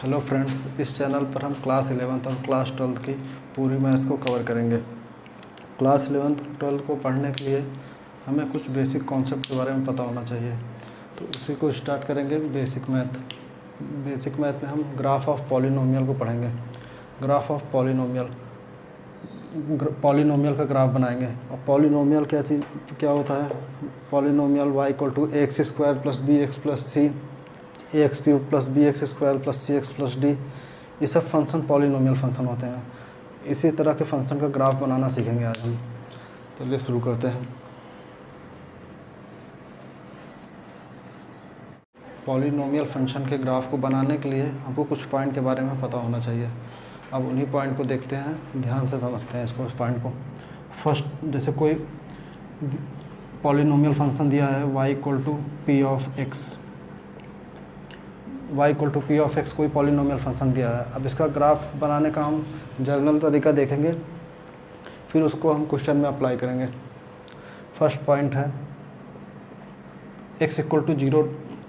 Hello friends, इस channel पर हम क्लास 11th और क्लास 12th की पूरी मैथ्स को कवर करेंगे। क्लास 11th 12th को पढ़ने के लिए हमें कुछ बेसिक कॉन्सेप्ट के बारे में पता होना चाहिए। तो उसी को स्टार्ट करेंगे। बेसिक मैथ में हम ग्राफ ऑफ पॉलिनोमियल को पढ़ेंगे। ग्राफ ऑफ पॉलिनोमियल का ग्राफ बनाएंगे। और पॉलिनोमियल क्या होता है? Polynomial y=ax² + bx + c, ax³ + bx² + cx + d, ये सब फंक्शन पॉलिनोमियल फंक्शन होते हैं। इसी तरह के फंक्शन का ग्राफ बनाना सीखेंगे आज हम। तो चलिए शुरू करते हैं। पॉलिनोमियल फंक्शन के ग्राफ को बनाने के लिए हमको कुछ पॉइंट के बारे में पता होना चाहिए। अब उन्हीं पॉइंट को देखते हैं, ध्यान से समझते हैं इसको, इस पॉइंट को। फर्स्ट, जैसे कोई पॉलिनोमियल फंक्शन दिया है y=p(x) कोई पॉलिनोमियल फंक्शन दिया है। अब इसका ग्राफ बनाने का हम जनरल तरीका देखेंगे, फिर उसको हम क्वेश्चन में अप्लाई करेंगे। फर्स्ट पॉइंट है x=0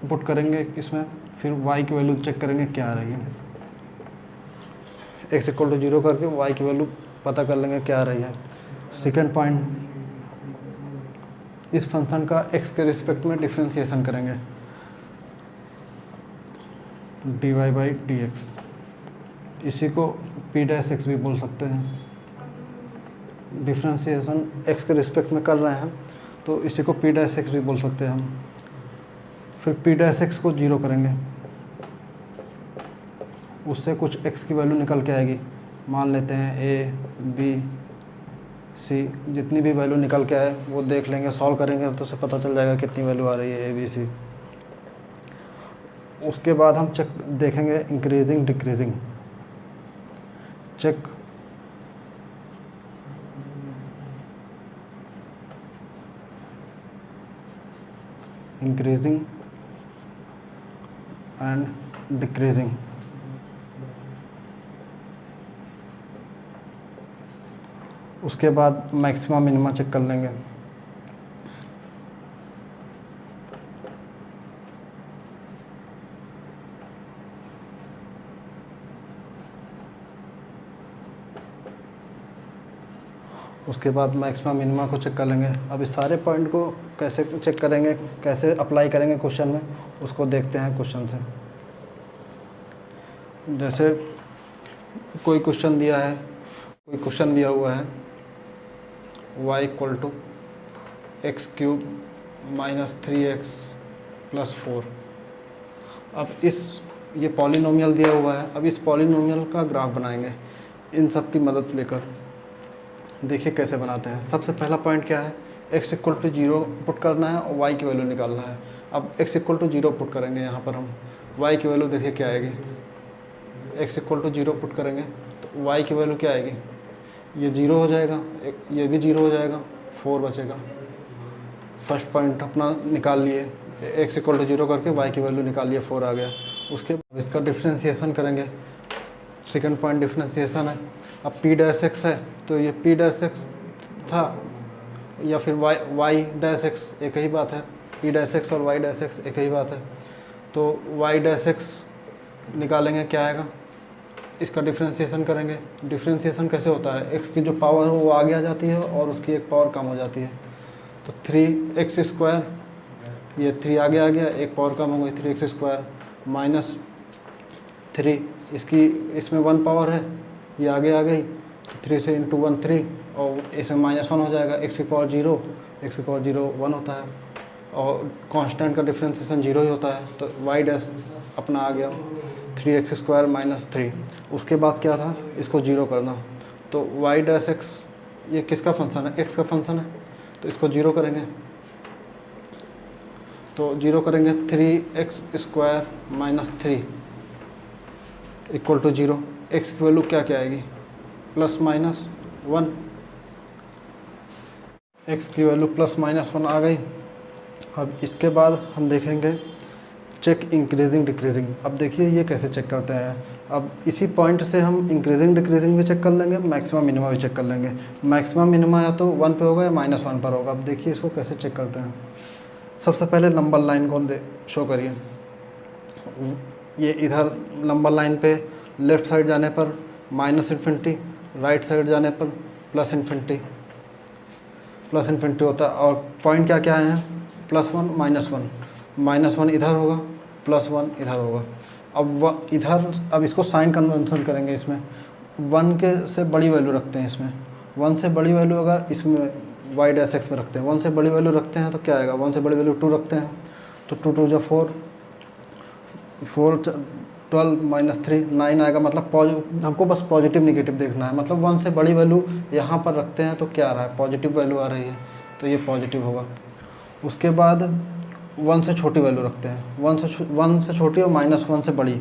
पुट करेंगे इसमें, फिर y की वैल्यू चेक करेंगे क्या आ रही है। x=0 करके y की वैल्यू पता कर लेंगे क्या आ रही है। सेकेंड पॉइंट, इस फंक्शन का x के रिस्पेक्ट में डिफ्रेंशिएशन करेंगे, dy/dx। इसी को p' भी बोल सकते हैं। डिफ्रेंशिएशन x के रिस्पेक्ट में कर रहे हैं तो इसी को p' भी बोल सकते हैं हम। फिर p' को 0 करेंगे, उससे कुछ x की वैल्यू निकल के आएगी। मान लेते हैं a, b, c, जितनी भी वैल्यू निकल के आए वो देख लेंगे, सॉल्व करेंगे तो उसे पता चल जाएगा कितनी वैल्यू आ रही है a, b, c। उसके बाद हम चेक देखेंगे increasing decreasing. Check increasing and decreasing. उसके बाद मैक्सिमा मिनिमा चेक कर लेंगे। उसके बाद मैक्सिमा मिनिमा को चेक कर लेंगे। अब इस सारे पॉइंट को कैसे चेक करेंगे, कैसे अप्लाई करेंगे क्वेश्चन में, उसको देखते हैं क्वेश्चन से। जैसे कोई क्वेश्चन दिया हुआ है y=x³ - 3x + 4। अब ये पॉलिनोमियल दिया हुआ है। अब इस पॉलिनोमियल का ग्राफ बनाएंगे इन सब की मदद लेकर। देखिए कैसे बनाते हैं। सबसे पहला पॉइंट क्या है, x=0 पुट करना है और y की वैल्यू निकालना है। अब x=0 पुट करेंगे यहाँ पर हम, y की वैल्यू देखिए क्या आएगी। x=0 पुट करेंगे तो y की वैल्यू क्या आएगी, ये 0 हो जाएगा, ये भी 0 हो जाएगा, 4 बचेगा। फर्स्ट पॉइंट अपना निकाल लिए, x=0 करके y की वैल्यू निकाल लिए, 4 आ गया। उसके बाद इसका डिफ्रेंशिएशन करेंगे। सेकंड पॉइंट डिफ्रेंशिएशन है। अब p' है तो ये p' था या फिर y' एक ही बात है। p' और y' एक ही बात है। तो y' निकालेंगे क्या आएगा, इसका डिफ्रेंशिएशन करेंगे। डिफ्रेंशिएशन कैसे होता है, x की जो पावर हो वो आगे आ जाती है और उसकी एक पावर कम हो जाती है। तो 3x², ये 3 आगे आ गया, एक पावर कम हो गई, 3x² - 3, इसमें 1 पावर है, ये आगे आ गई तो 3 से × 1 3, और इसमें -1 हो जाएगा। x⁴ 1 होता है और कांस्टेंट का डिफ्रेंशिएशन 0 ही होता है। तो y' अपना आ गया 3x² - 3। उसके बाद क्या था, इसको 0 करना। तो y' ये किसका फंक्शन है, x का फंक्शन है, तो इसको 0 करेंगे। तो 0 करेंगे 3x² - 3 = 0। x की वैल्यू क्या आएगी, ±1। x की वैल्यू ±1 आ गई। अब इसके बाद हम देखेंगे चेक इंक्रीजिंग डिक्रीजिंग। अब देखिए ये कैसे चेक करते हैं। अब इसी पॉइंट से हम इंक्रीजिंग डिक्रीजिंग भी चेक कर लेंगे, मैक्सिमा मिनिमा भी चेक कर लेंगे। मैक्सिमा मिनिमा या तो 1 पे होगा या -1 पर होगा। अब देखिए इसको कैसे चेक करते हैं। सबसे पहले नंबर लाइन को शो करिए। ये इधर नंबर लाइन पे लेफ़्ट साइड जाने पर माइनस इन्फिनिटी, राइट साइड जाने पर प्लस इन्फिनिटी होता है। और पॉइंट क्या क्या हैं, +1 -1, -1 इधर होगा, +1 इधर होगा। अब इधर, अब इसको साइन कन्वेंशन करेंगे, इसमें 1 के से बड़ी वैल्यू रखते हैं, इसमें 1 से बड़ी वैल्यू अगर इसमें y डैश एक्स में रखते हैं, 1 से बड़ी वैल्यू रखते हैं तो क्या आएगा, 1 से बड़ी वैल्यू 2 रखते हैं तो 2 2 4, 12 -3 9 आएगा। मतलब हमको बस पॉजिटिव निगेटिव देखना है, मतलब 1 से बड़ी वैल्यू यहाँ पर रखते हैं तो क्या आ रहा है, पॉजिटिव वैल्यू आ रही है तो ये पॉजिटिव होगा। उसके बाद 1 से छोटी वैल्यू रखते हैं, 1 से छोटी और -1 से बड़ी,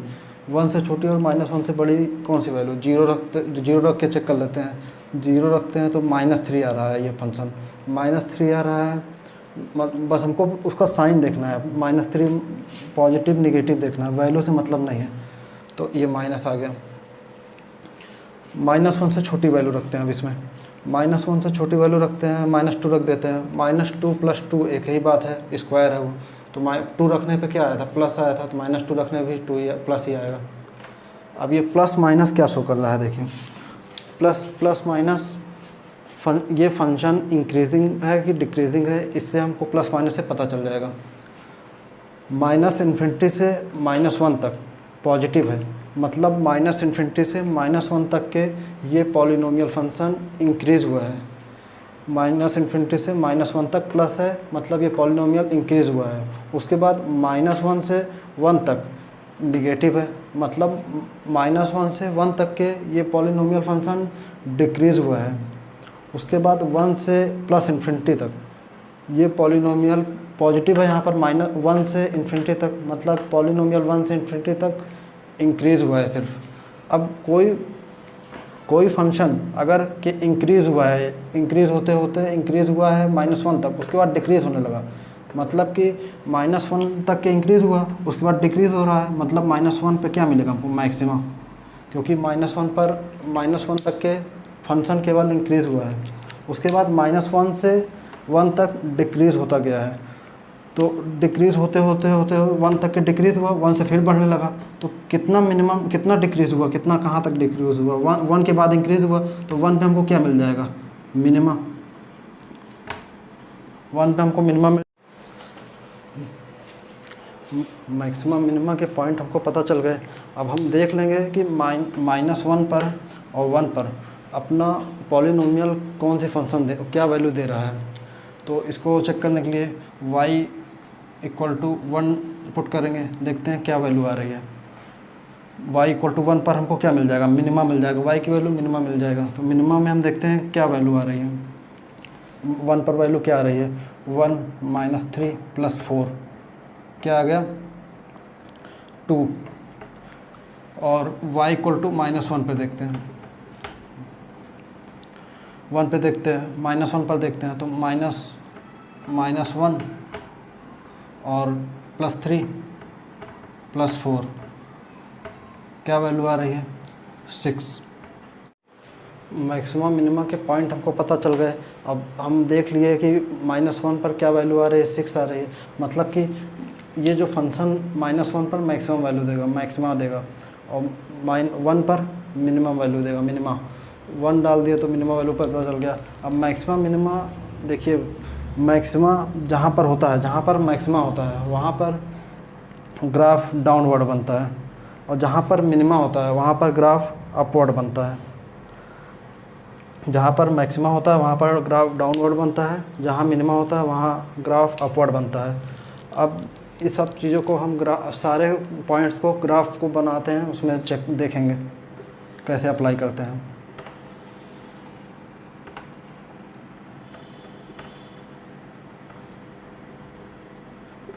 1 से छोटी और -1 से बड़ी कौन सी वैल्यू, 0 रख के चेक कर लेते हैं। 0 रखते हैं तो -3 आ रहा है, ये फंक्शन -3 आ रहा है। बस हमको उसका साइन देखना है, -3 पॉजिटिव निगेटिव देखना है, वैल्यू से मतलब नहीं है। तो ये माइनस आ गया। -1 से छोटी वैल्यू रखते हैं, अब इसमें -1 से छोटी वैल्यू रखते हैं, -2 रख देते हैं। -2 + 2 एक ही बात है, स्क्वायर है वो, तो 2 रखने पे क्या आया था, प्लस आया था, तो -2 रखने पे भी 2 प्लस ही आएगा। अब ये प्लस माइनस क्या शो कर रहा है, देखिए प्लस माइनस ये फंक्शन इंक्रीजिंग है कि डिक्रीजिंग है, इससे हमको प्लस माइनस से पता चल जाएगा। -∞ से -1 तक पॉजिटिव है, मतलब -∞ से -1 तक के ये पॉलिनोमियल फंक्शन इंक्रीज़ हुआ है। -∞ से -1 तक प्लस है, मतलब ये पॉलिनोमियल इंक्रीज़ हुआ है। उसके बाद -1 से 1 तक निगेटिव है, मतलब -1 से 1 तक के ये पॉलिनोमियल फंक्शन डिक्रीज़ हुआ है। उसके बाद 1 से +∞ तक ये पॉलिनोमियल पॉजिटिव है, यहाँ पर -1 से ∞ तक, मतलब पॉलिनोमियल 1 से ∞ तक इंक्रीज़ हुआ है सिर्फ। अब कोई फंक्शन अगर कि इंक्रीज़ हुआ है, इंक्रीज़ होते होते इंक्रीज़ हुआ है -1 तक, उसके बाद डिक्रीज़ होने लगा, मतलब कि -1 तक के इंक्रीज़ हुआ, उसके बाद डिक्रीज़ हो रहा है, मतलब -1 पे क्या मिलेगा हमको, मैक्सिमम, क्योंकि -1 तक के फंक्शन केवल इंक्रीज़ हुआ है। उसके बाद -1 से 1 तक डिक्रीज़ होता गया है, तो डिक्रीज़ होते 1 तक के डिक्रीज़ हुआ, 1 से फिर बढ़ने लगा, तो कितना मिनिमम, कितना डिक्रीज़ हुआ, कितना कहाँ तक डिक्रीज़ हुआ, 1 के बाद इंक्रीज़ हुआ, तो 1 पे हमको क्या मिल जाएगा, मिनिमम। 1 पे हमको मिनिमम, मैक्सिमम मिनिमम के पॉइंट हमको पता चल गए। अब हम देख लेंगे कि -1 पर और 1 पर अपना पॉलिनोमियल कौन सी फंक्शन क्या वैल्यू दे रहा है। तो इसको चेक करने के लिए y = 1 पुट करेंगे, देखते हैं क्या वैल्यू आ रही है। y = 1 पर हमको क्या मिल जाएगा, मिनिमा मिल जाएगा, y की वैल्यू मिनिमा मिल जाएगा। तो मिनिमा में हम देखते हैं क्या वैल्यू आ रही है। 1 पर वैल्यू क्या आ रही है, 1 -3 + 4 क्या आ गया, 2। और y = -1 पे देखते हैं, 1 पे देखते हैं, -1 पर देखते हैं, तो -1 और +3 + 4 क्या वैल्यू आ रही है, 6। मैक्सिमम मिनिमम के पॉइंट हमको पता चल गए। अब हम देख लिए कि -1 पर क्या वैल्यू आ रही है, 6 आ रही है, मतलब कि ये जो फंक्शन -1 पर मैक्सिमम वैल्यू देगा, मैक्सिमा देगा, और 1 पर मिनिमम वैल्यू देगा, मिनिमा। 1 डाल दिया तो मिनिमम वैल्यू पता चल गया। अब मैक्सिमा मिनिमा देखिए, मैक्सिमा जहाँ पर होता है, जहाँ पर मैक्सिमा होता है वहाँ पर ग्राफ डाउनवर्ड बनता है, और जहाँ पर मिनिमा होता है वहाँ पर ग्राफ अपवर्ड बनता है। जहाँ पर मैक्सिमा होता है वहाँ पर ग्राफ डाउनवर्ड बनता है, जहाँ मिनिमा होता है वहाँ ग्राफ अपवर्ड बनता है। अब इस सब चीज़ों को हम सारे पॉइंट्स को ग्राफ को बनाते हैं, उसमें चेक देखेंगे कैसे अप्लाई करते हैं।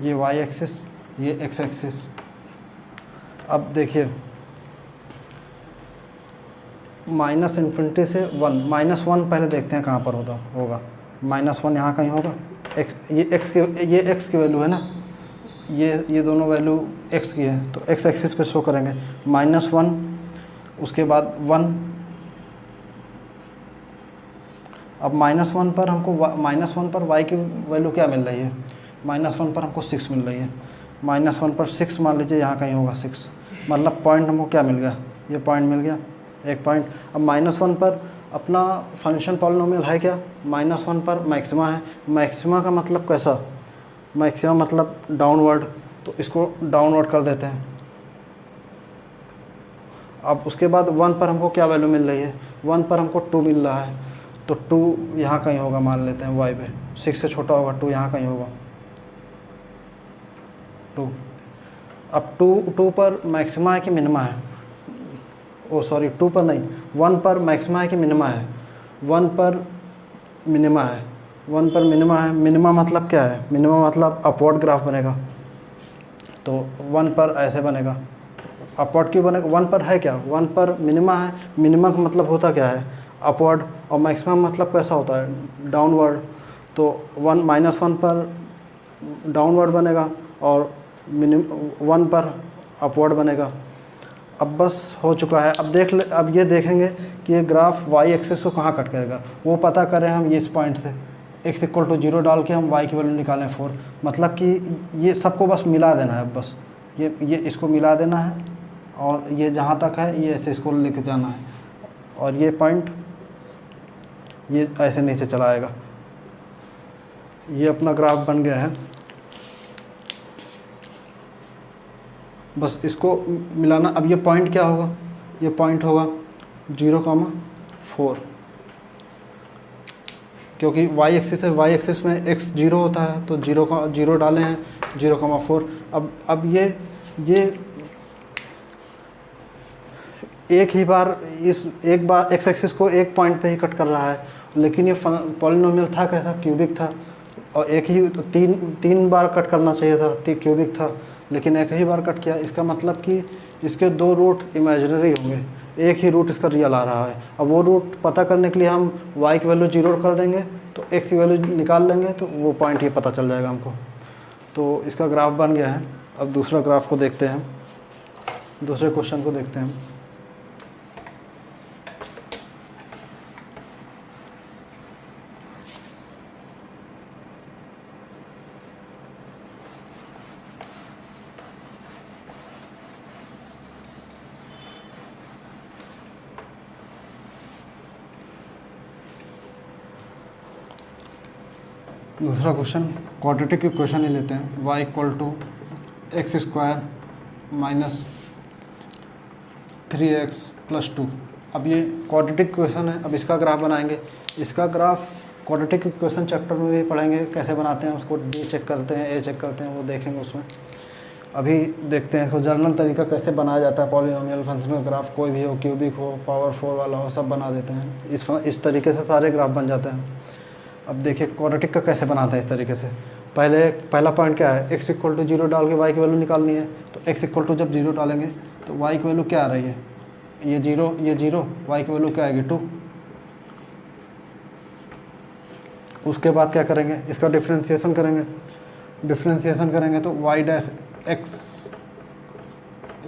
ये y एक्सिस, ये x एक्सिस। अब देखिए -∞ से 1, -1 पहले देखते हैं कहाँ पर होगा। -1 यहाँ कहीं होगा, ये x की वैल्यू है ना, ये दोनों वैल्यू x की है, तो x एक्सिस पे शो करेंगे। -1, उसके बाद 1। अब -1 पर हमको -1 पर y की वैल्यू क्या मिल रही है, -1 पर हमको 6 मिल रही है। -1 पर 6 मान लीजिए यहाँ कहीं होगा 6, मतलब पॉइंट हमको क्या मिल गया, ये पॉइंट मिल गया, एक पॉइंट। अब -1 पर अपना फंक्शन पॉलिनोमियल है क्या, -1 पर मैक्सिमा है। मैक्सिमा का मतलब कैसा, मैक्सिमा मतलब डाउनवर्ड, तो इसको डाउनवर्ड कर देते हैं। अब उसके बाद 1 पर हमको क्या वैल्यू मिल रही है, 1 पर हमको 2 मिल रहा है, तो 2 यहाँ कहीं होगा, मान लेते हैं y पे 6 से छोटा होगा, 2 यहाँ कहीं होगा 2। अब 2 पर मैक्सिमा है कि मिनिमा है, ओ सॉरी 2 पर नहीं, 1 पर मैक्सिमा है कि मिनिमा है, 1 पर मिनिमा है, 1 पर मिनिमा है। मिनिमा मतलब क्या है, मिनिमा मतलब अपवर्ड ग्राफ बनेगा, तो 1 पर ऐसे बनेगा। अपवर्ड क्यों बनेगा, 1 पर है क्या, 1 पर मिनिमा है, मिनिमा का मतलब होता क्या है अपवर्ड, और मैक्सिमम मतलब कैसा होता है डाउनवर्ड, तो 1 पर डाउनवर्ड बनेगा और 1 पर अपवर्ड बनेगा। अब बस हो चुका है। अब ये देखेंगे कि ये ग्राफ y एक्सिस को कहाँ कट करेगा, वो पता करें हम ये इस पॉइंट से x = 0 डाल के हम y की वैल्यू निकालें 4, मतलब कि ये सबको बस मिला देना है, बस ये इसको मिला देना है, और ये जहाँ तक है ये ऐसे इसको लेके जाना है, और ये पॉइंट ये ऐसे नीचे चला आएगा। ये अपना ग्राफ बन गया है, बस इसको मिलाना। अब ये पॉइंट क्या होगा, ये पॉइंट होगा 0,4, क्योंकि y एक्सिस है, y एक्सिस में x 0 होता है, तो 0 डाले हैं 0,4। अब ये एक बार x एक्सिस को एक पॉइंट पे ही कट कर रहा है, लेकिन ये पॉलिनोमियल था कैसा, क्यूबिक था, और एक ही तीन बार कट करना चाहिए था, क्यूबिक था, लेकिन एक ही बार कट किया। इसका मतलब कि इसके 2 रूट इमेजिनरी होंगे, एक ही रूट इसका रियल आ रहा है। अब वो रूट पता करने के लिए हम y की वैल्यू 0 कर देंगे, तो x की वैल्यू निकाल लेंगे, तो वो पॉइंट ये पता चल जाएगा हमको। तो इसका ग्राफ बन गया है। अब दूसरा ग्राफ को देखते हैं, दूसरे क्वेश्चन को देखते हैं। दूसरा क्वेश्चन क्वाड्रेटिक इक्वेशन ही लेते हैं, y = x² - 3x + 2। अब ये क्वाड्रेटिक इक्वेशन है, अब इसका ग्राफ बनाएंगे। इसका ग्राफ क्वाड्रेटिक इक्वेशन चैप्टर में भी पढ़ेंगे, कैसे बनाते हैं उसको, डी चेक करते हैं, ए चेक करते हैं, वो देखेंगे उसमें। अभी देखते हैं इसको जनरल तरीका कैसे बनाया जाता है। पॉलिनोमियल फंक्शन का ग्राफ कोई भी हो, क्यूबिक हो, पावर 4 वाला हो, सब बना देते हैं। इस तरीके से सारे ग्राफ बन जाते हैं। अब देखिए क्वाड्रेटिक का कैसे बनाते हैं इस तरीके से। पहला पॉइंट क्या है, x = 0 डाल के y की वैल्यू निकालनी है। तो x = जब 0 डालेंगे तो y की वैल्यू क्या आ रही है, ये 0, y की वैल्यू क्या आएगी 2। उसके बाद क्या करेंगे, इसका डिफ्रेंशिएशन करेंगे। डिफ्रेंशिएशन करेंगे तो y डैश x,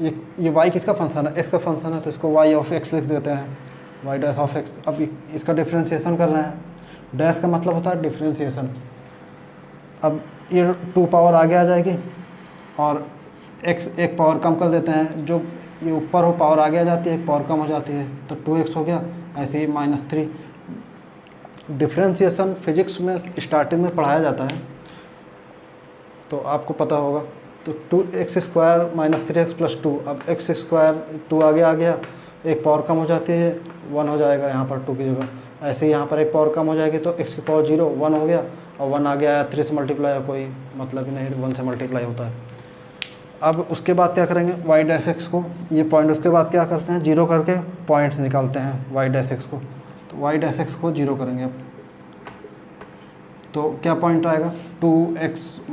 ये y किसका फंक्शन है, x का फंक्शन है, तो इसको y ऑफ x लिख देते हैं, y डैश ऑफ x। अब इसका डिफ्रेंशिएशन करना है, डैश का मतलब होता है डिफ्रेंशिएशन। अब ये 2 पावर आगे आ जाएगी, और x एक पावर कम कर देते हैं, जो ये ऊपर हो पावर आगे आ जाती है, एक पावर कम हो जाती है, तो 2x हो गया। ऐसे ही -3। डिफ्रेंशिएशन फिजिक्स में स्टार्टिंग में पढ़ाया जाता है, तो आपको पता होगा। तो 2x² - 3x + 2। अब x² 2 आगे आ गया, एक पावर कम हो जाती है, 1 हो जाएगा यहाँ पर 2 की जगह। ऐसे ही यहाँ पर एक पावर कम हो जाएगी, तो x की पावर 0, 1 हो गया, और 1 आगे आया, 3 से मल्टीप्लाई, कोई मतलब ही नहीं, 1 से मल्टीप्लाई होता है। अब उसके बाद क्या करेंगे, y डैश x को, ये पॉइंट उसके बाद क्या करते हैं, 0 करके पॉइंट्स निकालते हैं y डैश x को। तो y डैश x को 0 करेंगे अब, तो क्या पॉइंट आएगा, 2x -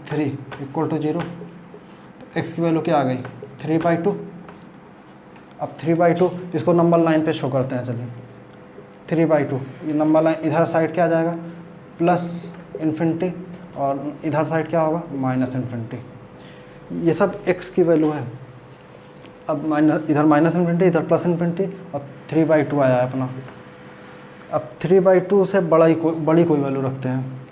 3 = 0। तो x की वैल्यू क्या आ गई, 3/2। अब 3/2 इसको नंबर लाइन पे शो करते हैं, चलिए 3/2। ये नंबर लाइन इधर साइड क्या आ जाएगा, +∞, और इधर साइड क्या होगा, -∞। ये सब x की वैल्यू है। अब इधर -∞, इधर +∞, और 3/2 आया है अपना। अब 3/2 से बड़ी कोई वैल्यू रखते हैं,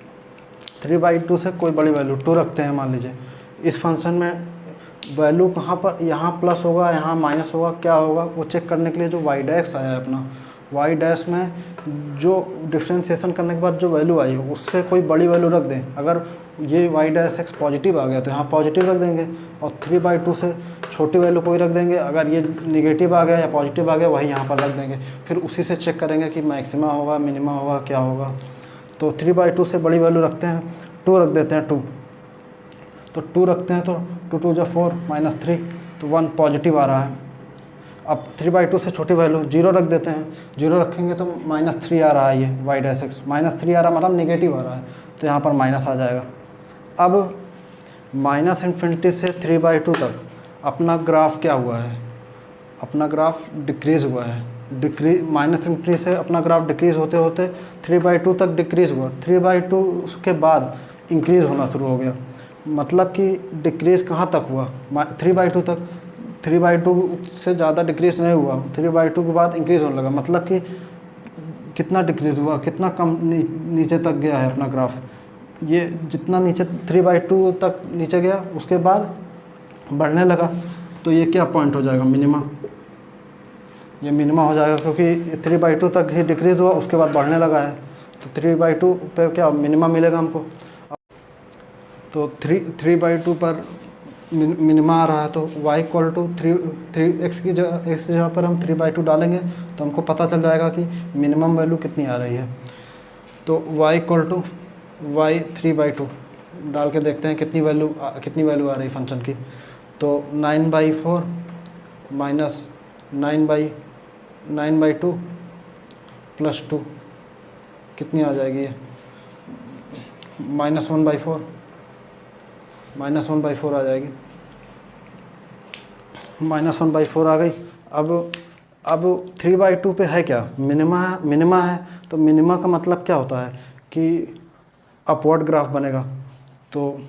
3/2 से कोई बड़ी वैल्यू 2 रखते हैं, मान लीजिए। इस फंक्शन में वैल्यू कहाँ पर, यहाँ प्लस होगा, यहाँ माइनस होगा, क्या होगा वो चेक करने के लिए जो वाई डैश आया है अपना, वाई डैश में जो डिफ्रेंशिएशन करने के बाद जो वैल्यू आई है उससे कोई बड़ी वैल्यू रख दें। अगर ये वाई डैश एक्स पॉजिटिव आ गया तो यहाँ पॉजिटिव रख देंगे, और 3/2 से छोटी वैल्यू कोई रख देंगे। अगर ये निगेटिव आ गया या पॉजिटिव आ गया वही यहाँ पर रख देंगे। फिर उसी से चेक करेंगे कि मैक्सिमा होगा, मिनिमा होगा, क्या होगा। तो 3/2 से बड़ी वैल्यू रखते हैं, 2 रख देते हैं, 2। तो 2 रखते हैं तो 2 2 जा 4 -3, तो 1 पॉजिटिव आ रहा है। अब 3/2 से छोटी वैल्यू 0 रख देते हैं, 0 रखेंगे तो -3 आ रहा है, ये वाई डैश एक्स -3 आ रहा है, मतलब निगेटिव आ रहा है, तो यहाँ पर माइनस आ जाएगा। अब -∞ से 3/2 तक अपना ग्राफ क्या हुआ है, अपना ग्राफ डिक्रीज़ हुआ है। -∞ से अपना ग्राफ डिक्रीज़ होते होते 3/2 तक डिक्रीज़ हुआ, 3/2 के बाद इंक्रीज़ होना शुरू हो गया। मतलब कि डिक्रीज़ कहाँ तक हुआ, 3/2 तक, 3/2 से ज़्यादा डिक्रीज़ नहीं हुआ, 3/2 के बाद इंक्रीज़ होने लगा। मतलब कि कितना डिक्रीज़ हुआ, कितना कम नीचे तक गया है अपना ग्राफ। ये जितना नीचे 3/2 तक नीचे गया उसके बाद बढ़ने लगा, तो ये क्या पॉइंट हो जाएगा, मिनिमा। ये मिनिमा हो जाएगा क्योंकि 3/2 तक ही डिक्रीज़ हुआ, उसके बाद बढ़ने लगा है, तो 3/2 पे क्या मिनिमा मिलेगा हमको। तो 3/2 पर मिनिमा आ रहा है, तो y इक्वल टू 3x की जगह पर हम 3/2 डालेंगे तो हमको पता चल जाएगा कि मिनिमम वैल्यू कितनी आ रही है। तो y इक्वल टू y 3/2 डाल के देखते हैं कितनी वैल्यू आ रही है फंक्शन की। तो 9/4 माइनस 9/2 प्लस 2 कितनी आ जाएगी, ये -1/4 आ जाएगी, -1/4 आ गई। अब 3/2 पे है क्या, मिनिमा है। तो मिनिमा का मतलब क्या होता है कि अपवर्ड ग्राफ बनेगा। तो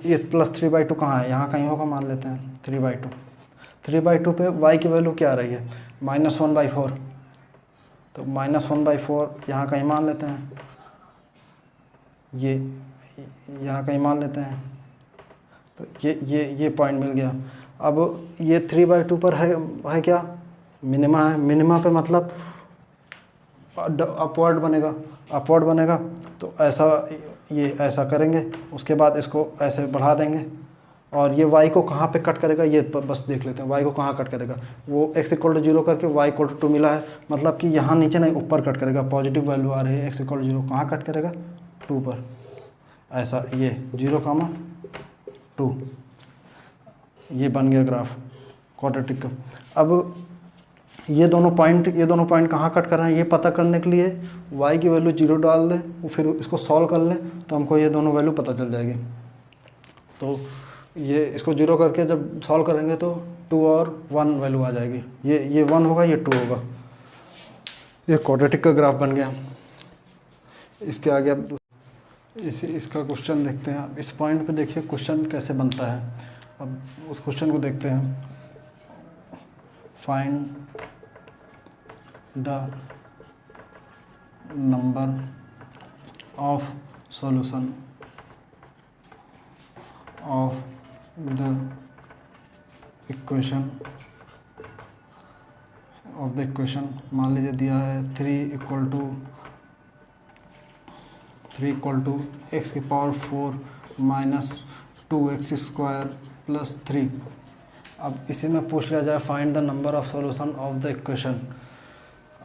ये प्लस 3/2 कहाँ है, यहाँ कहीं होगा, मान लेते हैं 3/2 पे y की वैल्यू क्या आ रही है, -1/4। तो -1/4 यहाँ कहीं मान लेते हैं, ये यहाँ कहीं मान लेते हैं, तो ये पॉइंट मिल गया। अब ये 3/2 पर है क्या, मिनिमा है। मिनिमा पे मतलब अपवर्ड बनेगा। तो ऐसा करेंगे, उसके बाद इसको ऐसे बढ़ा देंगे, और ये y को कहाँ पे कट करेगा, ये बस देख लेते हैं y को कहाँ कट करेगा। वो x = 0 करके y = 2 मिला है, मतलब कि यहाँ नीचे नहीं ऊपर कट करेगा। पॉजिटिव वैल्यू आ रही है, x = 0 कहाँ कट करेगा, 2 पर। ऐसा ये 0, 2 ये बन गया ग्राफ क्वाड्रेटिक का। अब ये दोनों पॉइंट कहाँ कट कर रहे हैं ये पता करने के लिए y की वैल्यू 0 डाल दें, फिर इसको सॉल्व कर लें तो हमको ये दोनों वैल्यू पता चल जाएगी। तो ये इसको 0 करके जब सॉल्व करेंगे तो 2 और 1 वैल्यू आ जाएगी। ये 1 होगा, ये 2 होगा। ये क्वाड्रेटिक का ग्राफ बन गया। इसके आगे अब इसका क्वेश्चन देखते हैं। अब इस पॉइंट पे देखिए क्वेश्चन कैसे बनता है। अब उस क्वेश्चन को देखते हैं। Find the number of solution of the equation मान लीजिए दिया है 3 = x⁴ - 2x² + 3। अब इसी में पूछ लिया जाए find the number of solution of the equation.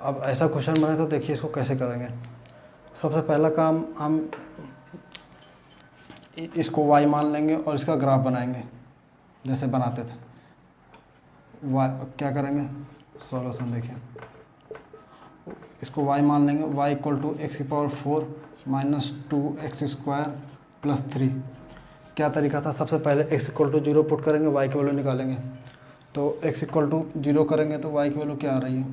अब ऐसा क्वेश्चन बने तो देखिए इसको कैसे करेंगे। सबसे पहला काम हम इसको y मान लेंगे और इसका ग्राफ बनाएंगे जैसे बनाते थे। क्या करेंगे, सॉल्यूशन देखिए, इसको y मान लेंगे, y = x⁴ - 2x² + 3। क्या तरीका था, सबसे पहले x = 0 पुट करेंगे, y की वैल्यू निकालेंगे। तो x = 0 करेंगे तो y की वैल्यू क्या आ रही है,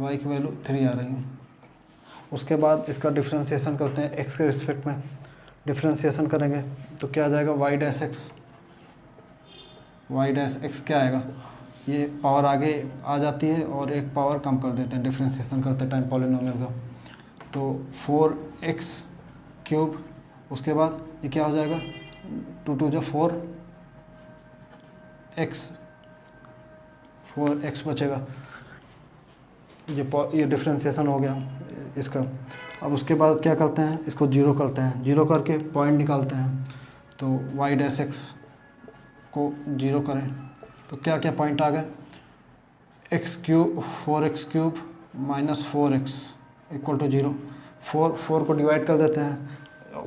y की वैल्यू 3 आ रही है। उसके बाद इसका डिफ्रेंशिएशन करते हैं, x के रिस्पेक्ट में डिफ्रेंशिएशन करेंगे तो क्या आ जाएगा, y डैश x क्या आएगा, ये पावर आगे आ जाती है और एक पावर कम कर देते हैं डिफ्रेंशिएशन करते टाइम पॉलिनोमियल का। तो 4x³ उसके बाद ये क्या हो जाएगा 2 2 जो 4x बचेगा। ये डिफ्रेंसिएशन हो गया इसका। अब उसके बाद क्या करते हैं, इसको 0 करते हैं, 0 करके पॉइंट निकालते हैं। तो y' को 0 करें तो क्या क्या पॉइंट आ गए, x³ 4x³ minus 4x equal to 0। 4 को डिवाइड कर देते हैं,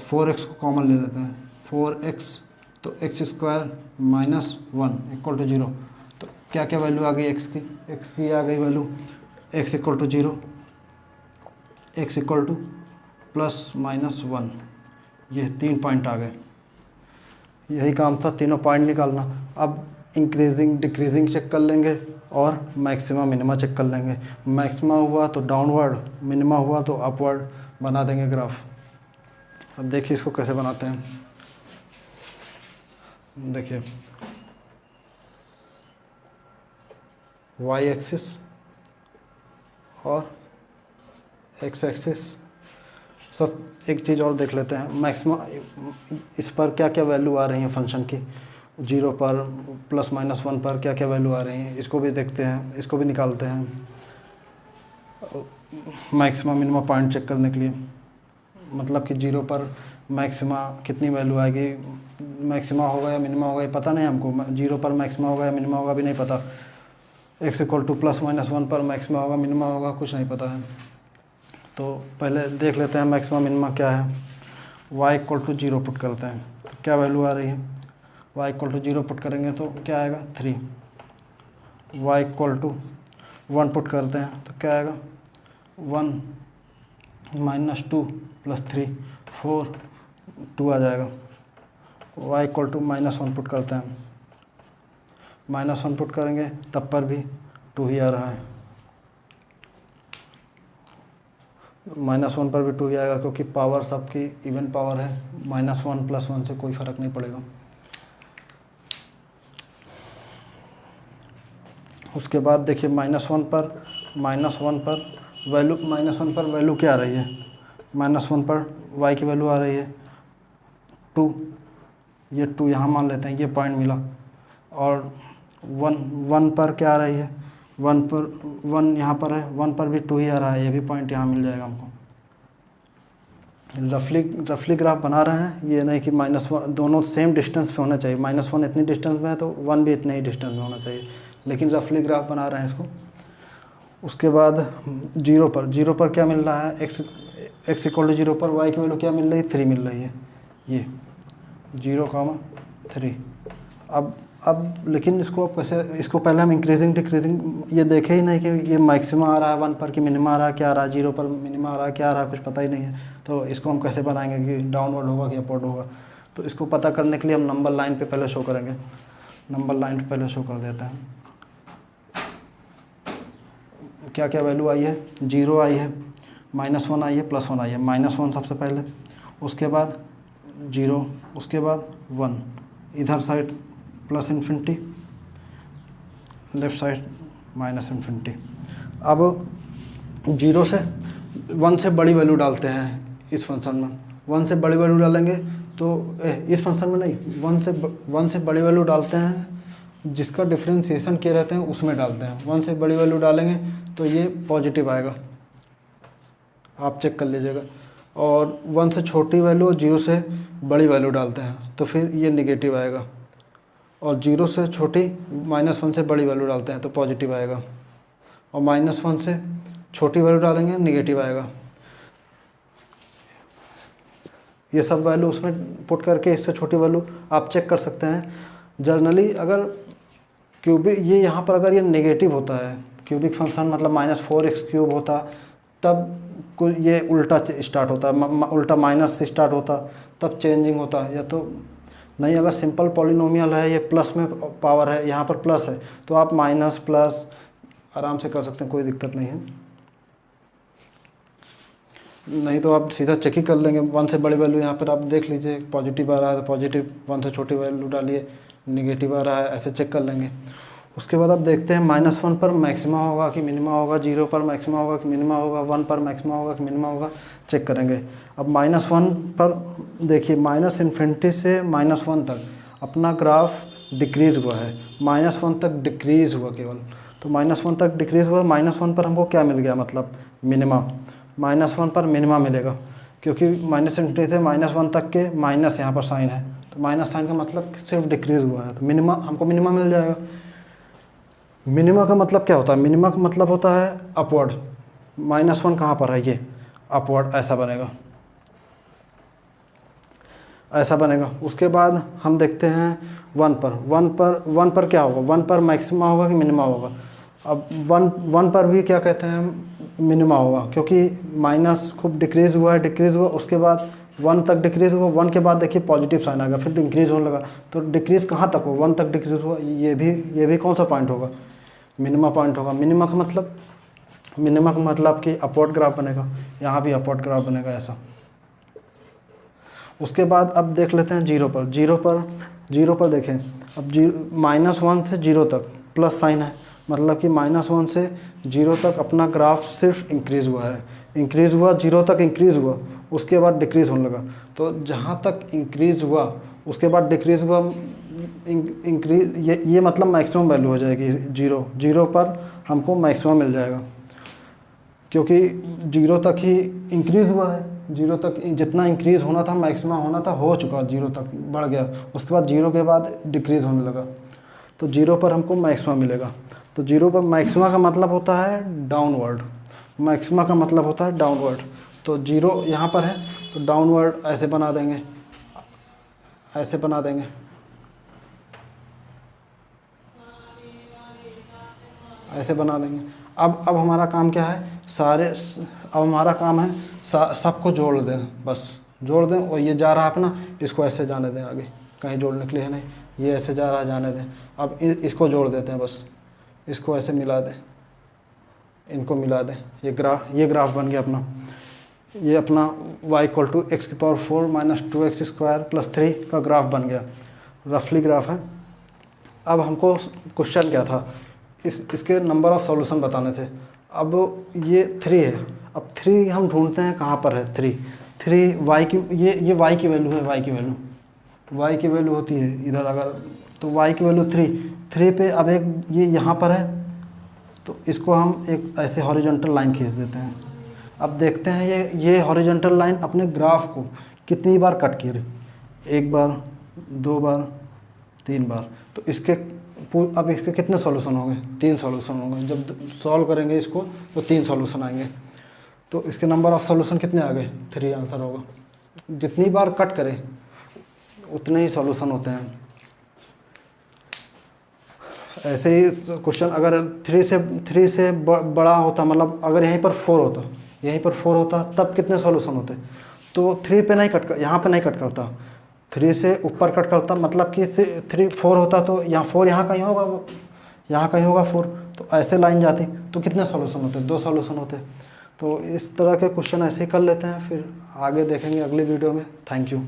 4x को कॉमन ले लेते हैं, 4x तो x² माइनस 1 इक्वल टू 0। तो क्या क्या वैल्यू आ गई x की आ गई value x equal to 0, x equal to ±1। ये 3 पॉइंट आ गए। यही काम था, तीनों पॉइंट निकालना। अब इंक्रीजिंग डिक्रीजिंग चेक कर लेंगे और मैक्सिमा मिनिमा चेक कर लेंगे। मैक्सिमा हुआ तो डाउनवर्ड, मिनिमा हुआ तो अपवर्ड बना देंगे ग्राफ। अब देखिए इसको कैसे बनाते हैं। देखिए y एक्सिस और x एक्सिस, सब एक चीज़ और देख लेते हैं। मैक्सिमा इस पर क्या क्या वैल्यू आ रही है फंक्शन की, 0 पर ±1 पर क्या क्या वैल्यू आ रही हैं, इसको भी देखते हैं, इसको भी निकालते हैं मैक्सिमा मिनिमा पॉइंट चेक करने के लिए। मतलब कि 0 पर मैक्सिमा कितनी वैल्यू आएगी, मैक्सिमा होगा या मिनिमा होगा ये पता नहीं हमको। 0 पर मैक्सिमा होगा या मिनिमा होगा भी नहीं पता। x इक्वल टू ±1 पर मैक्सिमा होगा मिनिमा होगा कुछ नहीं पता है। तो पहले देख लेते हैं मैक्सिमा मिनिमा क्या है। y इक्वल टू 0 पुट करते हैं तो क्या वैल्यू आ रही है, y इक्वल टू 0 पुट करेंगे तो क्या आएगा 3। y इक्वल टू 1 पुट करते हैं तो क्या आएगा 1 -2 + 3 4 2 आ जाएगा। y इक्वल टू -1 पुट करते हैं, -1 पुट करेंगे तब पर भी 2 ही आ रहा है। -1 पर भी 2 ही आएगा क्योंकि पावर सबकी इवन पावर है, -1 + 1 से कोई फ़र्क नहीं पड़ेगा। उसके बाद देखिए -1 पर वैल्यू, -1 पर वैल्यू क्या आ रही है, -1 पर y की वैल्यू आ रही है 2। ये 2 यहाँ मान लेते हैं, ये पॉइंट मिला। और 1 पर क्या आ रही है, 1 यहाँ पर है, 1 पर भी 2 ही आ रहा है, ये भी पॉइंट यहाँ मिल जाएगा हमको। रफली ग्राफ बना रहे हैं, ये नहीं कि -1 दोनों सेम डिस्टेंस पे होना चाहिए। -1 इतनी डिस्टेंस में है तो 1 भी इतने ही डिस्टेंस में होना चाहिए, लेकिन रफली ग्राफ बना रहे हैं इसको। उसके बाद 0 पर क्या मिल रहा है, x इक्वल टू 0 पर y की वैल्यू क्या मिल रही है 3 मिल रही है, ये 0,3। अब लेकिन इसको अब कैसे, इसको पहले हम इंक्रीजिंग डिक्रीजिंग ये देखे ही नहीं कि ये मैक्सिमा आ रहा है 1 पर कि मिनिमा आ रहा है, क्या आ रहा है 0 पर मिनिमा आ रहा है, क्या आ रहा है कुछ पता ही नहीं है। तो इसको हम कैसे बनाएंगे कि डाउनवर्ड होगा कि अपवर्ड होगा। तो इसको पता करने के लिए हम नंबर लाइन पे पहले शो करेंगे। नंबर लाइन पे पहले शो कर देते हैं क्या क्या वैल्यू आई है, 0 आई है, -1 आई है, +1 आई है। -1 सबसे पहले, उसके बाद 0, उसके बाद 1, इधर साइड +∞, लेफ्ट साइड -∞। अब 0 से 1 से बड़ी वैल्यू डालते हैं इस फंक्शन में। 1 से बड़ी वैल्यू डालेंगे तो इस फंक्शन में नहीं, 1 से बड़ी वैल्यू डालते हैं, जिसका डिफ्रेंशिएशन किए रहते हैं उसमें डालते हैं। 1 से बड़ी वैल्यू डालेंगे तो ये पॉजिटिव आएगा, आप चेक कर लीजिएगा। और 1 से छोटी वैल्यू, 0 से बड़ी वैल्यू डालते हैं तो फिर ये निगेटिव आएगा। और 0 से छोटी, -1 से बड़ी वैल्यू डालते हैं तो पॉजिटिव आएगा। और -1 से छोटी वैल्यू डालेंगे निगेटिव आएगा। ये सब वैल्यू उसमें पुट करके इससे छोटी वैल्यू आप चेक कर सकते हैं। जनरली अगर क्यूबिक, ये यहाँ पर अगर ये नेगेटिव होता है क्यूबिक फंक्शन, मतलब -4x³ होता, तब कोई ये उल्टा स्टार्ट होता, उल्टा माइनस से स्टार्ट होता, तब चेंजिंग होता। या तो नहीं, अगर सिंपल पॉलिनोमियल है, ये प्लस में पावर है, यहाँ पर प्लस है, तो आप माइनस प्लस आराम से कर सकते हैं, कोई दिक्कत नहीं है। नहीं तो आप सीधा चेक ही कर लेंगे। 1 से बड़ी वैल्यू यहाँ पर आप देख लीजिए, पॉजिटिव आ रहा है तो पॉजिटिव, 1 से छोटी वैल्यू डालिए, निगेटिव आ रहा है, ऐसे चेक कर लेंगे। उसके बाद अब देखते हैं -1 पर मैक्सिमा होगा कि मिनिमा होगा, 0 पर मैक्सिमा होगा कि मिनिमा होगा, 1 पर मैक्सिमा होगा कि मिनिमा होगा, चेक करेंगे। अब -1 पर देखिए -∞ से -1 तक अपना ग्राफ डिक्रीज़ हुआ है, -1 तक डिक्रीज़ हुआ केवल। तो -1 तक डिक्रीज़ हुआ, -1 पर हमको क्या मिल गया, मतलब मिनिमा। -1 पर मिनिमा मिलेगा, क्योंकि -∞ से -1 तक के माइनस यहाँ पर साइन है, तो माइनस साइन का मतलब सिर्फ डिक्रीज़ हुआ है, तो मिनिमा हमको मिनिमा मिल जाएगा। मिनिमा का मतलब क्या होता है, मिनिमा का मतलब होता है अपवर्ड। -1 कहाँ पर है, ये अपवर्ड ऐसा बनेगा, ऐसा बनेगा। उसके बाद हम देखते हैं 1 पर क्या होगा, 1 पर मैक्सिमा होगा कि मिनिमा होगा। अब 1 पर भी क्या कहते हैं, मिनिमा होगा, क्योंकि माइनस खूब डिक्रीज़ हुआ, उसके बाद 1 तक डिक्रीज़ हुआ, 1 के बाद देखिए पॉजिटिव साइन आ गया, फिर इंक्रीज़ होने लगा। तो डिक्रीज़ कहाँ तक हो, 1 तक डिक्रीज़ हुआ, ये भी कौन सा पॉइंट होगा, मिनिमा पॉइंट होगा। मिनिमा का मतलब कि अपवर्ड ग्राफ बनेगा, यहाँ भी अपवर्ड ग्राफ बनेगा ऐसा। उसके बाद अब देख लेते हैं 0 पर देखें, अब -1 से 0 तक प्लस साइन है, मतलब कि -1 से 0 तक अपना ग्राफ सिर्फ इंक्रीज़ हुआ है, 0 तक इंक्रीज़ हुआ, उसके बाद डिक्रीज़ होने लगा। तो जहाँ तक इंक्रीज़ हुआ उसके बाद डिक्रीज़ हुआ, इंक्रीज ये मतलब मैक्सिमम वैल्यू हो जाएगी 0 पर हमको मैक्सिमम मिल जाएगा, क्योंकि 0 तक ही इंक्रीज़ हुआ है, 0 तक जितना इंक्रीज़ होना था, मैक्सिमा होना था, हो चुका, 0 तक बढ़ गया, उसके बाद 0 के बाद डिक्रीज़ होने लगा, तो 0 पर हमको मैक्सिमा मिलेगा। तो 0 पर मैक्सिमा का मतलब होता है डाउनवर्ड, मैक्सिमा का मतलब होता है डाउनवर्ड। तो 0 यहाँ पर है, तो डाउनवर्ड ऐसे बना देंगे, ऐसे बना देंगे, ऐसे बना देंगे। अब हमारा काम क्या है, अब हमारा काम है सबको जोड़ दें, बस जोड़ दें, और ये जा रहा है अपना, इसको ऐसे जाने दें आगे, कहीं जोड़ने के लिए है नहीं, ये ऐसे जा रहा है, जाने दें। अब इसको जोड़ देते हैं, बस इसको ऐसे मिला दें, इनको मिला दें, ये ग्राफ बन गया अपना। ये अपना y = x⁴ - 2x² + 3 का ग्राफ बन गया, रफली ग्राफ है। अब हमको क्वेश्चन क्या था, इसके नंबर ऑफ़ सॉल्यूशन बताने थे। अब ये 3 है, अब 3 हम ढूंढते हैं कहाँ पर है, 3 y की, ये y की वैल्यू है, y की वैल्यू होती है इधर, अगर तो y की वैल्यू 3 पे, अब एक ये यहाँ पर है, तो इसको हम एक ऐसे हॉरिजॉन्टल लाइन खींच देते हैं। अब देखते हैं ये हॉरिजॉन्टल लाइन अपने ग्राफ को कितनी बार कट की रही, 1 बार, 2 बार, 3 बार। तो अब इसके कितने सॉल्यूशन होंगे, 3 सॉल्यूशन होंगे। जब सॉल्व करेंगे इसको तो 3 सॉल्यूशन आएंगे, तो इसके नंबर ऑफ़ सॉल्यूशन कितने आ गए, 3 आंसर होगा। जितनी बार कट करें उतने ही सॉल्यूशन होते हैं। ऐसे ही क्वेश्चन अगर 3 से बड़ा होता, मतलब अगर यहीं पर 4 होता, तब कितने सॉल्यूशन होते, तो 3 पे नहीं कट, यहाँ पे नहीं कट करता, 3 से ऊपर कट करता, मतलब कि 4 होता, तो यहाँ 4 यहाँ कहीं होगा 4, तो ऐसे लाइन जाती, तो कितने सॉल्यूशन होते, 2 सॉल्यूशन होते। तो इस तरह के क्वेश्चन ऐसे ही कर लेते हैं, फिर आगे देखेंगे अगली वीडियो में। Thank you.